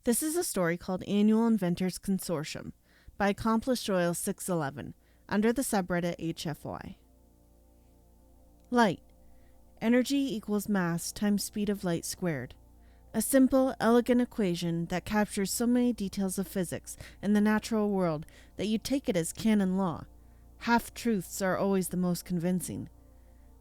This is a story called Annual Inventors Consortium by Accomplished Oil 611 under the subreddit HFY. Light. Energy equals mass times speed of light squared. A simple, elegant equation that captures so many details of physics and the natural world that you'd take it as canon law. Half-truths are always the most convincing.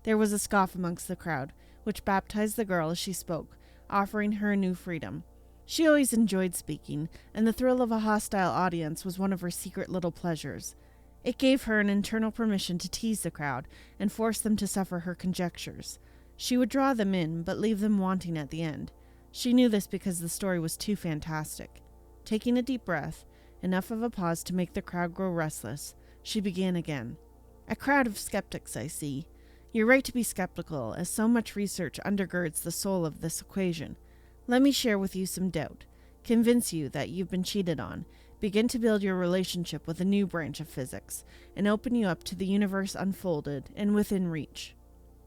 There was a scoff amongst the crowd, which baptized the girl as she spoke, offering her a new freedom. She always enjoyed speaking, and the thrill of a hostile audience was one of her secret little pleasures. It gave her an internal permission to tease the crowd and force them to suffer her conjectures. She would draw them in, but leave them wanting at the end. She knew this because the story was too fantastic. Taking a deep breath, enough of a pause to make the crowd grow restless, she began again. A crowd of skeptics, I see. You're right to be skeptical, as so much research undergirds the soul of this equation. Let me share with you some doubt, convince you that you've been cheated on, begin to build your relationship with a new branch of physics, and open you up to the universe unfolded and within reach.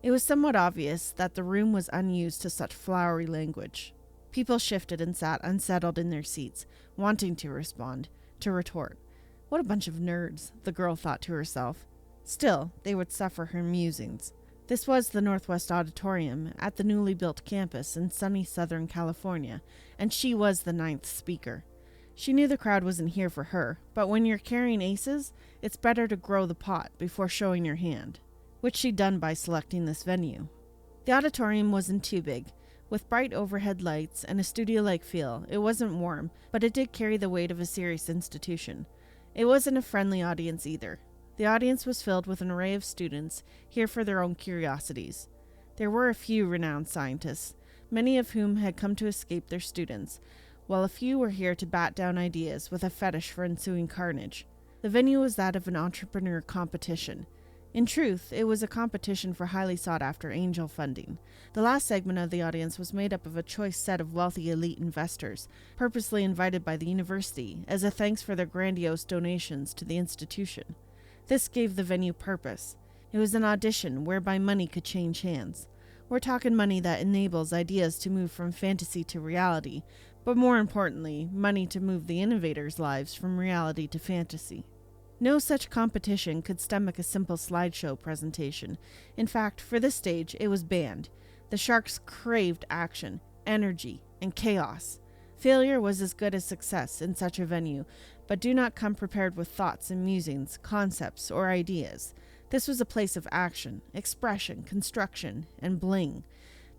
It was somewhat obvious that the room was unused to such flowery language. People shifted and sat unsettled in their seats, wanting to respond, to retort. What a bunch of nerds, the girl thought to herself. Still, they would suffer her musings. This was the Northwest Auditorium at the newly built campus in sunny Southern California, and she was the ninth speaker. She knew the crowd wasn't here for her, but when you're carrying aces, it's better to grow the pot before showing your hand, which she'd done by selecting this venue. The auditorium wasn't too big. With bright overhead lights and a studio-like feel, it wasn't warm, but it did carry the weight of a serious institution. It wasn't a friendly audience either. The audience was filled with an array of students, here for their own curiosities. There were a few renowned scientists, many of whom had come to escape their students, while a few were here to bat down ideas with a fetish for ensuing carnage. The venue was that of an entrepreneur competition. In truth, it was a competition for highly sought-after angel funding. The last segment of the audience was made up of a choice set of wealthy elite investors, purposely invited by the university as a thanks for their grandiose donations to the institution. This gave the venue purpose. It was an audition whereby money could change hands. We're talking money that enables ideas to move from fantasy to reality, but more importantly, money to move the innovators' lives from reality to fantasy. No such competition could stomach a simple slideshow presentation. In fact, for this stage, it was banned. The sharks craved action, energy, and chaos. Failure was as good as success in such a venue, but do not come prepared with thoughts and musings, concepts, or ideas. This was a place of action, expression, construction, and bling.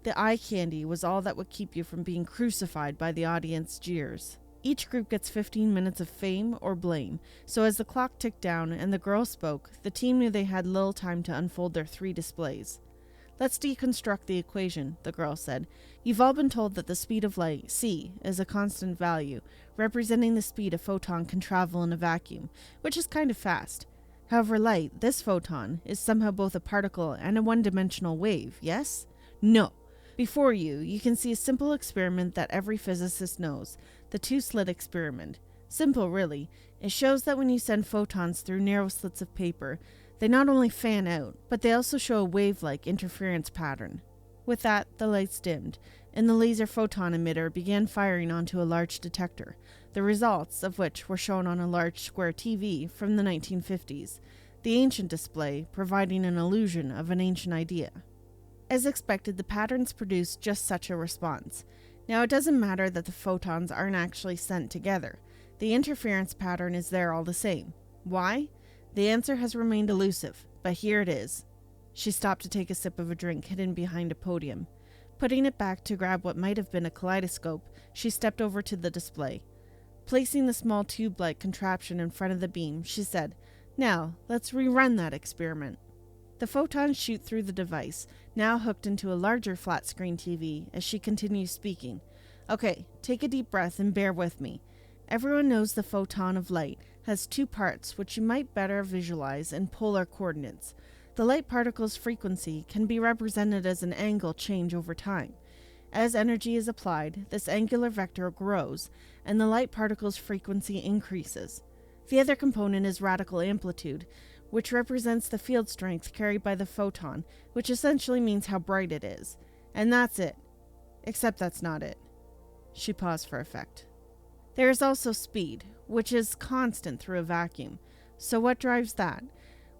The eye candy was all that would keep you from being crucified by the audience jeers. Each group gets 15 minutes of fame or blame, so as the clock ticked down and the girl spoke, the team knew they had little time to unfold their 3 displays. Let's deconstruct the equation, the girl said. You've all been told that the speed of light, c, is a constant value, representing the speed a photon can travel in a vacuum, which is kind of fast. However, light, this photon, is somehow both a particle and a one-dimensional wave, yes? No. Before you can see a simple experiment that every physicist knows, the 2-slit experiment. Simple, really. It shows that when you send photons through narrow slits of paper, they not only fan out, but they also show a wave-like interference pattern. With that, the lights dimmed, and the laser photon emitter began firing onto a large detector, the results of which were shown on a large square TV from the 1950s, the ancient display providing an illusion of an ancient idea. As expected, the patterns produced just such a response. Now, it doesn't matter that the photons aren't actually sent together. The interference pattern is there all the same. Why? The answer has remained elusive, but here it is. She stopped to take a sip of a drink hidden behind a podium. Putting it back to grab what might have been a kaleidoscope, she stepped over to the display. Placing the small tube-like contraption in front of the beam, she said, "Now, let's rerun that experiment." The photons shoot through the device, now hooked into a larger flat-screen TV, as she continues speaking. Okay, take a deep breath and bear with me. Everyone knows the photon of light has 2 parts which you might better visualize in polar coordinates. The light particle's frequency can be represented as an angle change over time. As energy is applied, this angular vector grows, and the light particle's frequency increases. The other component is radical amplitude, which represents the field strength carried by the photon, which essentially means how bright it is. And that's it. Except that's not it. She paused for effect. There is also speed, which is constant through a vacuum. So what drives that?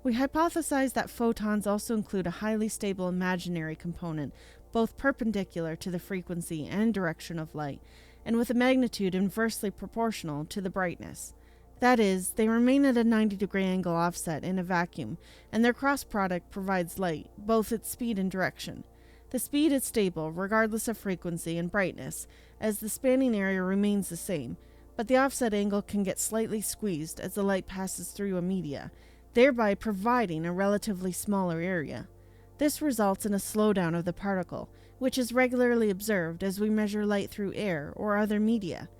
We hypothesize that photons also include a highly stable imaginary component, both perpendicular to the frequency and direction of light, and with a magnitude inversely proportional to the brightness. That is, they remain at a 90-degree angle offset in a vacuum, and their cross product provides light, both its speed and direction. The speed is stable regardless of frequency and brightness, as the spanning area remains the same, but the offset angle can get slightly squeezed as the light passes through a media, thereby providing a relatively smaller area. This results in a slowdown of the particle, which is regularly observed as we measure light through air or other media.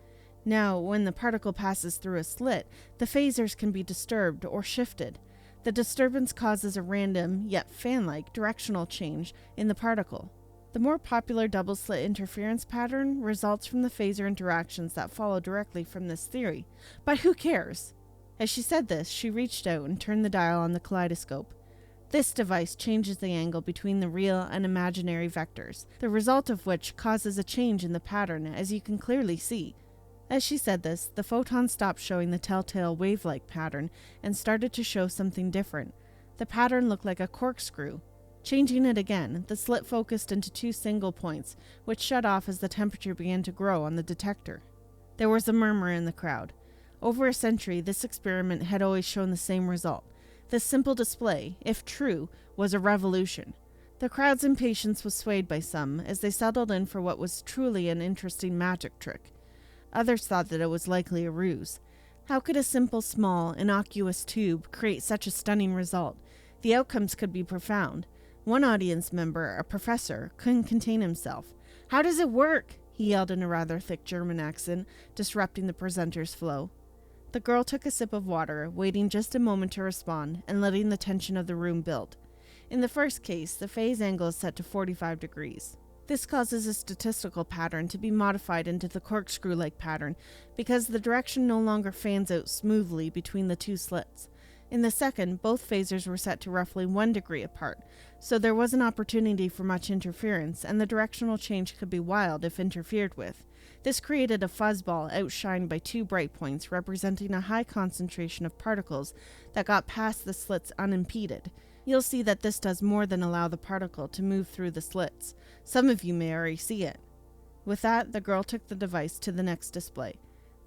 Now, when the particle passes through a slit, the phasors can be disturbed or shifted. The disturbance causes a random, yet fan-like, directional change in the particle. The more popular double-slit interference pattern results from the phasor interactions that follow directly from this theory. But who cares? As she said this, she reached out and turned the dial on the kaleidoscope. This device changes the angle between the real and imaginary vectors, the result of which causes a change in the pattern, as you can clearly see. As she said this, the photon stopped showing the telltale wave-like pattern and started to show something different. The pattern looked like a corkscrew. Changing it again, the slit focused into two single points, which shut off as the temperature began to grow on the detector. There was a murmur in the crowd. Over a century, this experiment had always shown the same result. This simple display, if true, was a revolution. The crowd's impatience was swayed by some, as they settled in for what was truly an interesting magic trick. Others thought that it was likely a ruse. How could a simple, small, innocuous tube create such a stunning result? The outcomes could be profound. One audience member, a professor, couldn't contain himself. "How does it work?" he yelled in a rather thick German accent, disrupting the presenter's flow. The girl took a sip of water, waiting just a moment to respond, and letting the tension of the room build. In the first case, the phase angle is set to 45 degrees. This causes a statistical pattern to be modified into the corkscrew-like pattern because the direction no longer fans out smoothly between the two slits. In the second, both phasors were set to roughly 1 degree apart, so there was an opportunity for much interference, and the directional change could be wild if interfered with. This created a fuzzball outshined by two bright points representing a high concentration of particles that got past the slits unimpeded. You'll see that this does more than allow the particle to move through the slits. Some of you may already see it. With that, the girl took the device to the next display.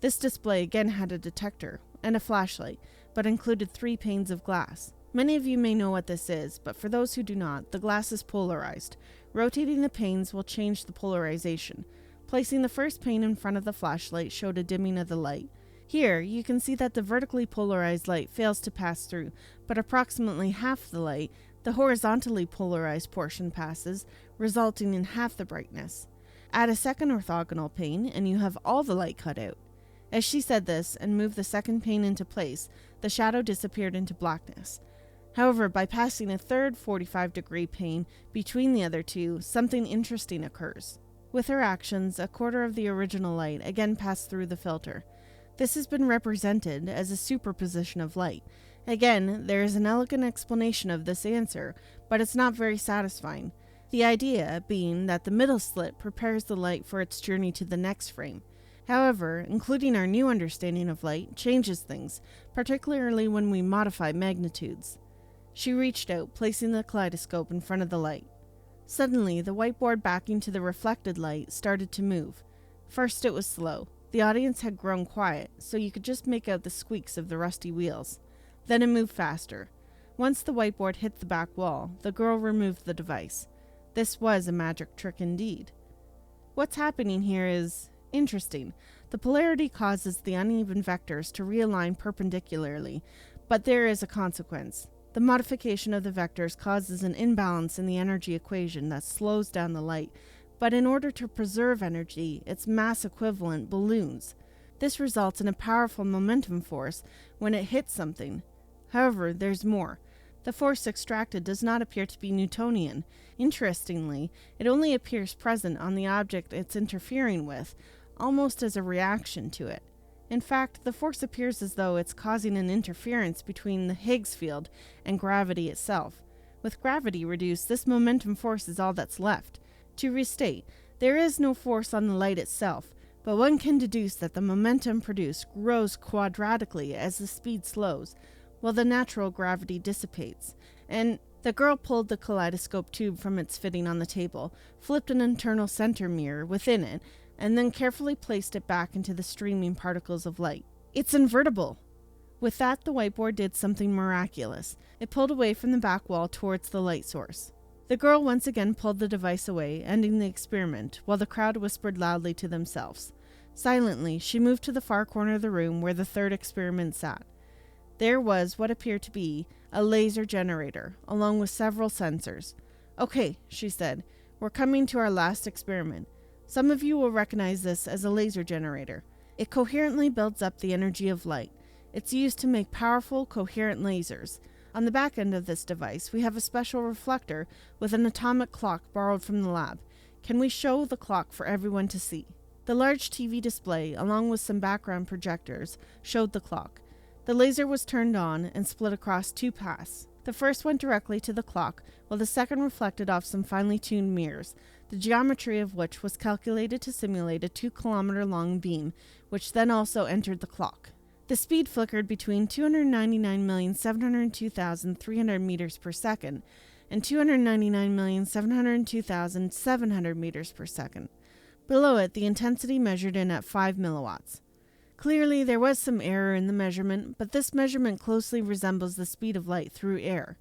This display again had a detector and a flashlight, but included 3 panes of glass. Many of you may know what this is, but for those who do not, the glass is polarized. Rotating the panes will change the polarization. Placing the first pane in front of the flashlight showed a dimming of the light. Here, you can see that the vertically polarized light fails to pass through, but approximately half the light, the horizontally polarized portion, passes, resulting in half the brightness. Add a second orthogonal pane, and you have all the light cut out. As she said this and moved the second pane into place, the shadow disappeared into blackness. However, by passing a third 45-degree pane between the other two, something interesting occurs. With her actions, a quarter of the original light again passed through the filter. This has been represented as a superposition of light. Again, there is an elegant explanation of this answer, but it's not very satisfying. The idea being that the middle slit prepares the light for its journey to the next frame. However, including our new understanding of light changes things, particularly when we modify magnitudes. She reached out, placing the kaleidoscope in front of the light. Suddenly, the whiteboard backing to the reflected light started to move. First, it was slow. The audience had grown quiet, so you could just make out the squeaks of the rusty wheels. Then it moved faster. Once the whiteboard hit the back wall, the girl removed the device. This was a magic trick indeed. What's happening here is interesting. The polarity causes the uneven vectors to realign perpendicularly, but there is a consequence. The modification of the vectors causes an imbalance in the energy equation that slows down the light, but in order to preserve energy, its mass equivalent balloons. This results in a powerful momentum force when it hits something. However, there's more. The force extracted does not appear to be Newtonian. Interestingly, it only appears present on the object it's interfering with, almost as a reaction to it. In fact, the force appears as though it's causing an interference between the Higgs field and gravity itself. With gravity reduced, this momentum force is all that's left. To restate, there is no force on the light itself, but one can deduce that the momentum produced grows quadratically as the speed slows, while the natural gravity dissipates. And the girl pulled the kaleidoscope tube from its fitting on the table, flipped an internal center mirror within it, and then carefully placed it back into the streaming particles of light. It's invertible! With that, the whiteboard did something miraculous. It pulled away from the back wall towards the light source. The girl once again pulled the device away, ending the experiment, while the crowd whispered loudly to themselves. Silently, she moved to the far corner of the room where the third experiment sat. There was what appeared to be a laser generator, along with several sensors. "Okay," she said, "we're coming to our last experiment. Some of you will recognize this as a laser generator. It coherently builds up the energy of light. It's used to make powerful, coherent lasers. On the back end of this device, we have a special reflector with an atomic clock borrowed from the lab. Can we show the clock for everyone to see?" The large TV display, along with some background projectors, showed the clock. The laser was turned on and split across two paths. The first went directly to the clock, while the second reflected off some finely tuned mirrors, the geometry of which was calculated to simulate a 2-kilometer-long beam, which then also entered the clock. The speed flickered between 299,702,300 meters per second and 299,702,700 meters per second. Below it, the intensity measured in at 5 milliwatts. Clearly, there was some error in the measurement, but this measurement closely resembles the speed of light through air.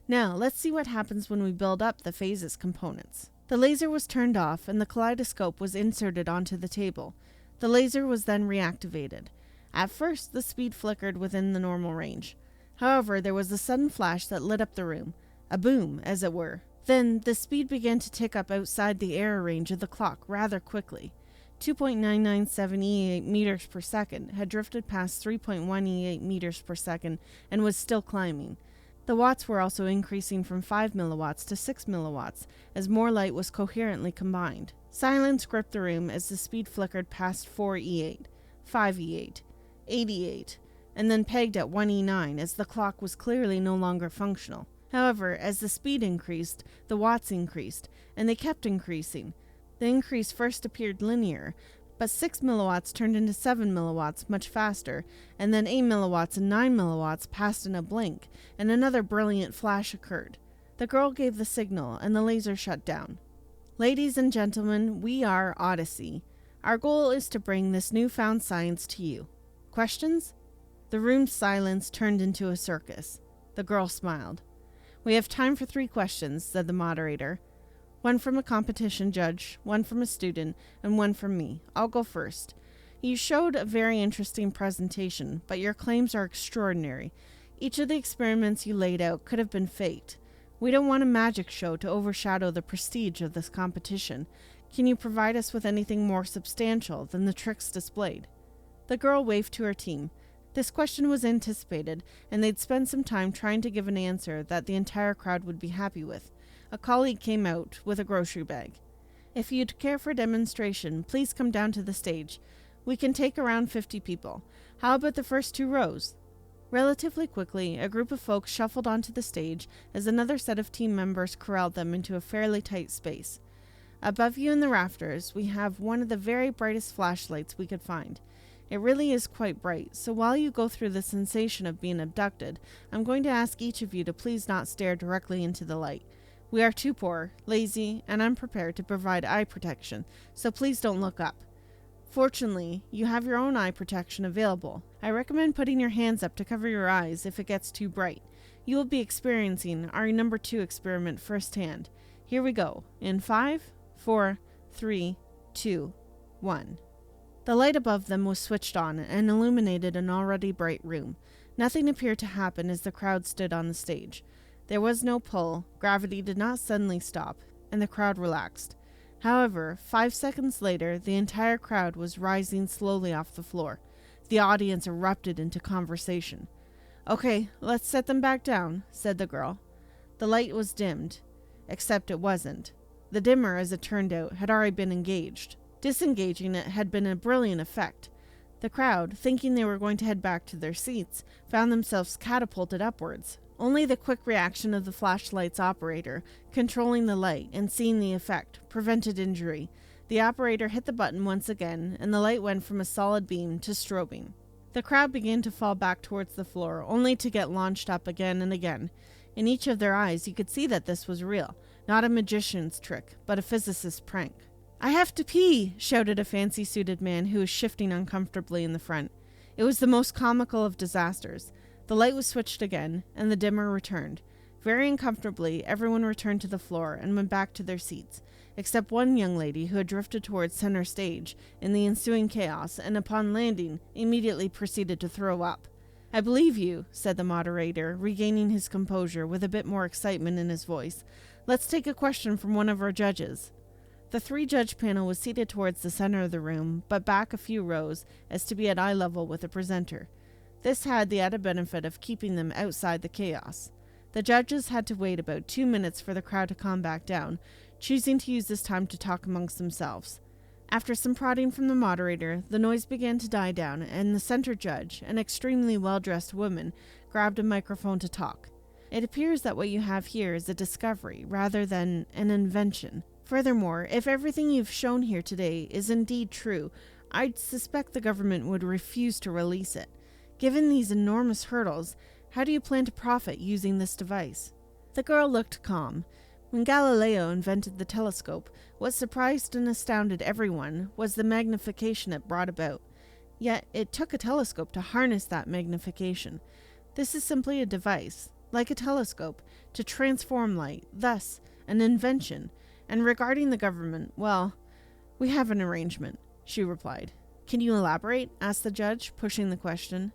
Now, let's see what happens when we build up the phases components. The laser was turned off, and the kaleidoscope was inserted onto the table. The laser was then reactivated. At first, the speed flickered within the normal range. However, there was a sudden flash that lit up the room, a boom, as it were. Then, the speed began to tick up outside the error range of the clock rather quickly. 2.997 meters per second had drifted past 3.1 meters per second and was still climbing. The watts were also increasing from 5 milliwatts to 6 milliwatts as more light was coherently combined. Silence gripped the room as the speed flickered past 4E8, 5E8, 8E8, and then pegged at 1E9 as the clock was clearly no longer functional. However, as the speed increased, the watts increased, and they kept increasing. The increase first appeared linear, but 6 milliwatts turned into 7 milliwatts much faster, and then 8 milliwatts and 9 milliwatts passed in a blink, and another brilliant flash occurred. The girl gave the signal, and the laser shut down. "Ladies and gentlemen, we are Odyssey. Our goal is to bring this newfound science to you. Questions?" The room's silence turned into a circus. The girl smiled. "We have time for 3 questions," said the moderator. "One from a competition judge, one from a student, and one from me. I'll go first. You showed a very interesting presentation, but your claims are extraordinary. Each of the experiments you laid out could have been faked. We don't want a magic show to overshadow the prestige of this competition. Can you provide us with anything more substantial than the tricks displayed?" The girl waved to her team. This question was anticipated, and they'd spent some time trying to give an answer that the entire crowd would be happy with. A colleague came out with a grocery bag. "If you'd care for a demonstration, please come down to the stage. We can take around 50 people. How about the first 2 rows?" Relatively quickly, a group of folks shuffled onto the stage as another set of team members corralled them into a fairly tight space. "Above you in the rafters, we have one of the very brightest flashlights we could find. It really is quite bright, so while you go through the sensation of being abducted, I'm going to ask each of you to please not stare directly into the light. We are too poor, lazy, and unprepared to provide eye protection, so please don't look up. Fortunately, you have your own eye protection available. I recommend putting your hands up to cover your eyes if it gets too bright. You will be experiencing our number 2 experiment firsthand. Here we go. In 5, 4, 3, 2, 1. The light above them was switched on and illuminated an already bright room. Nothing appeared to happen as the crowd stood on the stage. There was no pull, gravity did not suddenly stop, and the crowd relaxed. However, 5 seconds later, the entire crowd was rising slowly off the floor. The audience erupted into conversation. "Okay, let's set them back down," said the girl. The light was dimmed, except it wasn't. The dimmer, as it turned out, had already been engaged. Disengaging it had been a brilliant effect. The crowd, thinking they were going to head back to their seats, found themselves catapulted upwards. Only the quick reaction of the flashlight's operator, controlling the light and seeing the effect, prevented injury. The operator hit the button once again, and the light went from a solid beam to strobing. The crowd began to fall back towards the floor, only to get launched up again and again. In each of their eyes, you could see that this was real, not a magician's trick, but a physicist's prank. "I have to pee!" shouted a fancy-suited man who was shifting uncomfortably in the front. It was the most comical of disasters. The light was switched again, and the dimmer returned. Very uncomfortably, everyone returned to the floor and went back to their seats, except one young lady who had drifted towards center stage in the ensuing chaos, and upon landing, immediately proceeded to throw up. "I believe you," said the moderator, regaining his composure with a bit more excitement in his voice. "Let's take a question from one of our judges." The three-judge panel was seated towards the center of the room, but back a few rows as to be at eye level with the presenter. This had the added benefit of keeping them outside the chaos. The judges had to wait about 2 minutes for the crowd to calm back down, choosing to use this time to talk amongst themselves. After some prodding from the moderator, the noise began to die down, and the center judge, an extremely well-dressed woman, grabbed a microphone to talk. "It appears that what you have here is a discovery rather than an invention. Furthermore, if everything you've shown here today is indeed true, I'd suspect the government would refuse to release it. Given these enormous hurdles, how do you plan to profit using this device?" The girl looked calm. When Galileo invented the telescope, what surprised and astounded everyone was the magnification it brought about. Yet it took a telescope to harness that magnification. This is simply a device, like a telescope, to transform light, thus an invention. And regarding the government, well, we have an arrangement, she replied. "Can you elaborate?" asked the judge, pushing the question.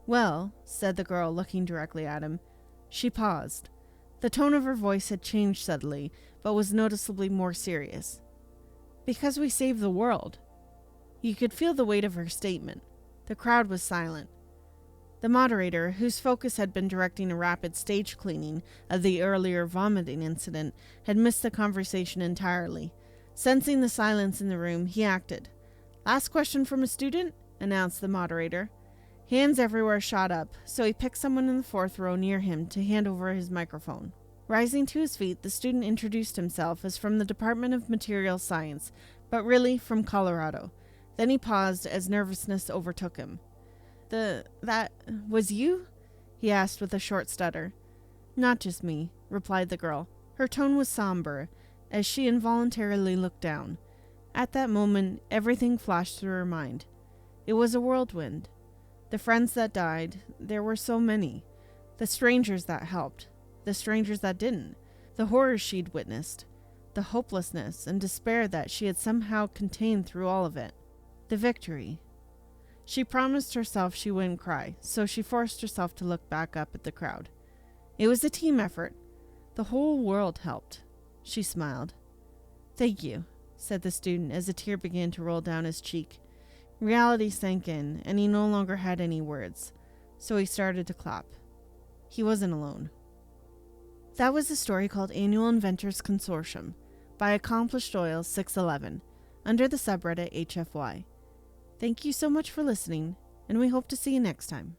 "Well," said the girl, looking directly at him. She paused. The tone of her voice had changed subtly, but was noticeably more serious. "Because we save the world." You could feel the weight of her statement. The crowd was silent. The moderator, whose focus had been directing a rapid stage cleaning of the earlier vomiting incident, had missed the conversation entirely. Sensing the silence in the room, he acted. "Last question from a student?" announced the moderator. Hands everywhere shot up, so he picked someone in the fourth row near him to hand over his microphone. Rising to his feet, the student introduced himself as from the Department of Material Science, but really from Colorado. Then he paused as nervousness overtook him. That was you?" he asked with a short stutter. "Not just me," replied the girl. Her tone was somber, as she involuntarily looked down. At that moment, everything flashed through her mind. It was a whirlwind. The friends that died, there were so many. The strangers that helped, the strangers that didn't. The horrors she'd witnessed, the hopelessness and despair that she had somehow contained through all of it. The victory. She promised herself she wouldn't cry, so she forced herself to look back up at the crowd. It was a team effort. The whole world helped. She smiled. "Thank you," said the student as a tear began to roll down his cheek. Reality sank in, and he no longer had any words, so he started to clap. He wasn't alone. That was a story called Annual Inventors Consortium by Accomplished Oil 611 under the subreddit HFY. Thank you so much for listening, and we hope to see you next time.